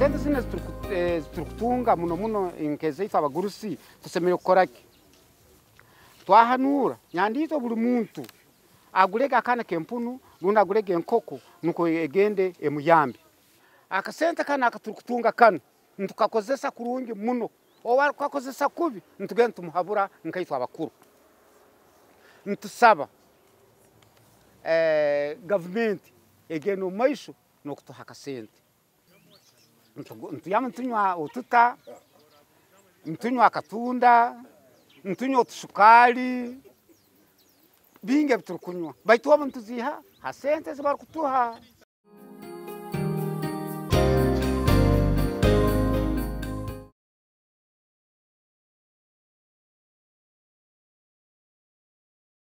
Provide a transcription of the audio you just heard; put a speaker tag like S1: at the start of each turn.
S1: sente zine ziturukutunga muno inkeze ifa abagurusi tusemere kukoraki twahanura nyandito buli muntu agurega akana kempunu luna agurega enkoko nuko egende emuyambi akasente kana akaturukutunga kano ntukakozesa kurungi muno owari kwakozesa kubi ntugenda tumuhabura nkaitwa abakuru ntusaba government egeno maisho nokutuha akasente ntuyama ntunywa ututa ntunywa akatunda ntunywa utusukari binge biturukunywa baitu abo ntuziha hasente zibari kutuha